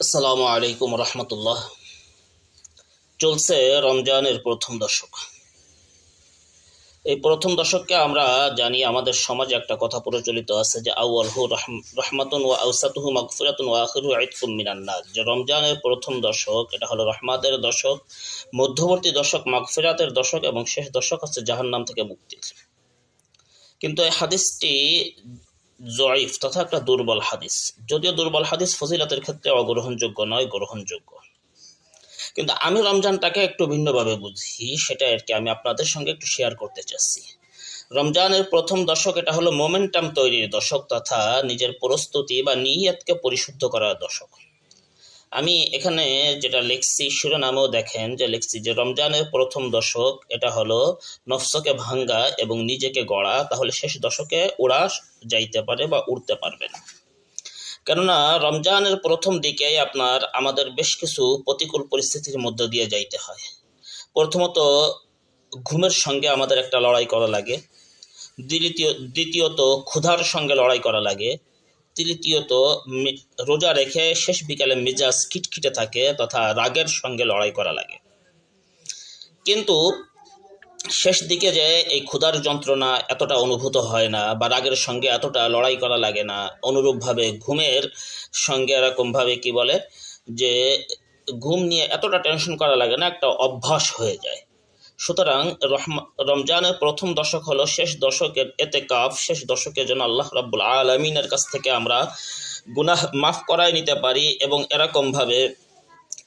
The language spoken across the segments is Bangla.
আসসালামু আলাইকুম রহমতুল্লাহ। চলছে রমজানের প্রথম দশক। এই প্রথম দশককে আমরা জানি, আমাদের সমাজে একটা কথা প্রচলিত আছে যে আউয়ালহু রহমাতুন ওয়া আওসাতুহু মাগফিরাতুন ওয়া আখিরুহু ইতকুম মিনান নার। যে রমজানের প্রথম দশক এটা হলো রহমাতের দশক, মধ্যবর্তী দশক মাগফিরাতের দশক এবং শেষ দশক হচ্ছে জাহান্নাম থেকে মুক্তির। কিন্তু এই হাদিসটি জয়ীফ তথা একটা দুর্বল হাদিস। যদিও দুর্বল হাদিস ফজিলতের ক্ষেত্রে অগ্রহণযোগ্য নয়, গ্রহণযোগ্য। কিন্তু আমি রমজানটাকে একটু ভিন্নভাবে বুঝি, সেটা আর কি আমি আপনাদের সঙ্গে একটু শেয়ার করতে চাচ্ছি। রমজানের প্রথম দশক এটা হলো মোমেন্টাম তৈরির দশক তথা নিজের প্রস্তুতি বা নিয়তকে পরিশুদ্ধ করার দশক। আমি এখানে যেটা লিখছি শিরোনামেও দেখেন যে লিখছি যে রমজানের প্রথম দশক এটা হলো নফসকে ভাঙ্গা এবং নিজেকে গড়া, তাহলে শেষ দশকে ওড়া যাইতে পারে বা উড়তে পারবে না। কেননা রমজানের প্রথম দিকে আমাদের বেশ কিছু প্রতিকূল পরিস্থিতির মধ্য দিয়ে যাইতে হয়। প্রথমত ঘুমের সঙ্গে আমাদের একটা লড়াই করা লাগে, দ্বিতীয়ত ক্ষুধার সঙ্গে লড়াই করা লাগে, তৃতীয়ত রোজা রেখে শেষ বিকালে মেজাজ খিটখিটে থাকে তথা রাগের সঙ্গে লড়াই করা লাগে। কিন্তু শেষ দিকে যে এই ক্ষুধার যন্ত্রণা এতটা অনুভূত হয় না বা রাগের সঙ্গে এতটা লড়াই করা লাগে না। অনুরূপভাবে ঘুমের সঙ্গে এরকমভাবে কি বলে যে ঘুম নিয়ে এতটা টেনশন করা লাগে না, একটা অভ্যাস হয়ে যায়। সুতরাং রমজানের প্রথম দশক হলো শেষ দশকের এতেকাফ। শেষ দশকের জন্য আল্লাহ রাব্বুল আলামিনের কাছ থেকে আমরা গুনাহ মাফ করায় নিতে পারি এবং এরকমভাবে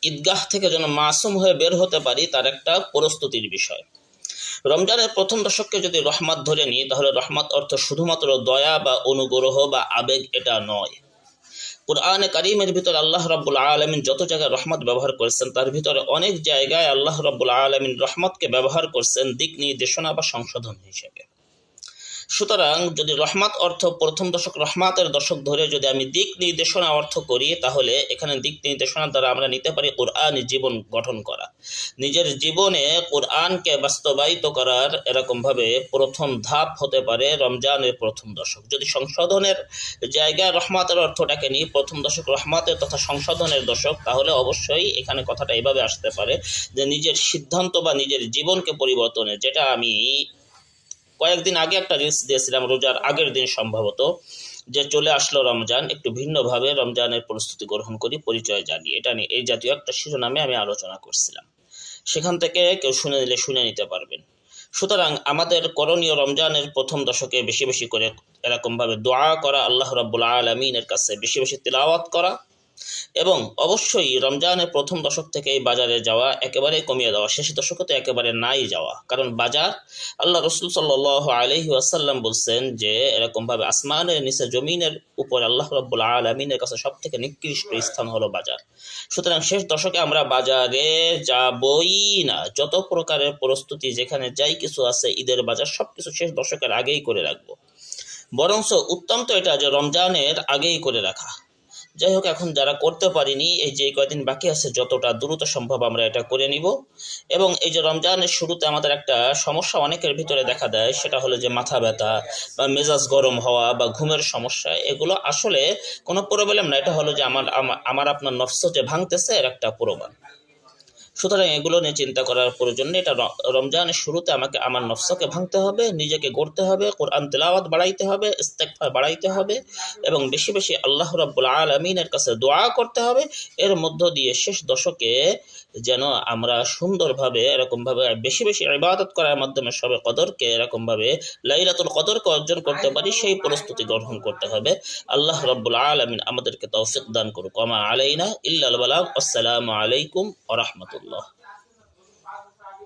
ঈদগাহ থেকে যেন মাসুম হয়ে বের হতে পারি, তার একটা প্রস্তুতির বিষয়। রমজানের প্রথম দশককে যদি রহমত ধরে নিই, তাহলে রহমত অর্থ শুধুমাত্র দয়া বা অনুগ্রহ বা আবেগ এটা নয়। কুরআনে কারীমের ভিতরে আল্লাহ রাব্বুল আলামিন যত জায়গায় রহমত ব্যবহার করেছেন, তার ভিতরে অনেক জায়গায় আল্লাহ রাব্বুল আলামিন রহমতকে ব্যবহার করছেন দিক নির্দেশনা বা সংশোধন হিসেবে। সুতরাং যদি রহমত অর্থ প্রথম দশক রহমতের দশক ধরে যদি আমি দিক নির্দেশনা অর্থ করি, তাহলে এখানে দিক নির্দেশনার দ্বারা আমরা নিতে পারি কোরআন জীবন গঠন করা, নিজের জীবনে কোরআনকে বাস্তবায়িত করার এরকমভাবে প্রথম ধাপ হতে পারে রমজানের প্রথম দশক। যদি সংশোধনের জায়গায় রহমতের অর্থটাকে নিই, প্রথম দশক রহমতের তথা সংশোধনের দশক, তাহলে অবশ্যই এখানে কথাটা এভাবে আসতে পারে যে নিজের সিদ্ধান্ত বা নিজের জীবনকে পরিবর্তনের, যেটা আমি কয়েকদিন আগে একটা রিলস দিয়েছিলাম রোজার আগের দিন সম্ভবত, যে চলে আসলো রমজান, একটু ভিন্নভাবে রমজানের প্রস্তুতি গ্রহণ করি, পরিচয় জানি, এটা নিয়ে এই জাতীয় একটা শিরোনামে আমি আলোচনা করছিলাম। সেখান থেকে কেউ শুনে নিলে শুনে নিতে পারবেন। সুতরাং আমাদের করণীয় রমজানের প্রথম দশকে বেশি বেশি করে এরকমভাবে দোয়া করা, আল্লাহ রাব্বুল আলামিনের কাছে বেশি বেশি তিলাওয়াত করা এবং অবশ্যই রমজানের প্রথম দশক থেকে বাজারে যাওয়া একেবারে কমিয়ে দেওয়া, শেষ দশকে তো একেবারে নাই যাওয়া। কারণ বাজার, আল্লাহ রাসূল সাল্লাল্লাহু আলাইহি ওয়াসাল্লাম বলছেন যে এরকমভাবে আসমানের নিচে জমিনের উপর আল্লাহ রাব্বুল আলামিনের কাছে সব থেকে নিকৃষ্ট স্থান হলো বাজার। সুতরাং শেষ দশকে আমরা বাজারে যাবই না। যত প্রকারের প্রস্তুতি যেখানে যাই কিছু আছে, ঈদের বাজার সবকিছু শেষ দশকের আগেই করে রাখবো। বরঞ্চ উত্তম তো এটা যে রমজানের আগেই করে রাখা। যাই হোক, এখন যারা করতে পারিনি, এই যে কয়েকদিন বাকি আছে, যতটা দ্রুত সম্ভব আমরা এটা করে নিব। এবং এই যে রমজানের শুরুতে আমাদের একটা সমস্যা অনেকের ভিতরে দেখা দেয়, সেটা হলো যে মাথা ব্যথা বা মেজাজ গরম হওয়া বা ঘুমের সমস্যা। এগুলো আসলে কোনো প্রবলেম না, এটা হলো যে আমার আপনার নফস যে ভাঙতেছে এর একটা প্রমাণ। সুতরাং এগুলো নিয়ে চিন্তা করার প্রয়োজন নেই। এটা রমজানের শুরুতে আমাকে আমার নফসকে ভাঙতে হবে, নিজেকে গড়তে হবে, কোরআন তেলাওয়াত বাড়াইতে হবে, ইস্তেগফার বাড়াইতে হবে এবং বেশি বেশি আল্লাহ রাব্বুল আলামিনের কাছে দোয়া করতে হবে। এর মধ্য দিয়ে শেষ দশকে যেন আমরা সুন্দরভাবে এরকমভাবে বেশি বেশি ইবাদত করার মাধ্যমে শবে কদরকে এরকমভাবে লাইলাতুল কদরকে অর্জন করতে পারি, সেই প্রস্তুতি গ্রহণ করতে হবে। আল্লাহ রাব্বুল আলামিন আমাদেরকে তৌফিক দান করুক। ওয়া মা আলাইনা ইল্লাল বালাগ। আসসালামু আলাইকুম ওয়া রাহমাতুল্লাহ।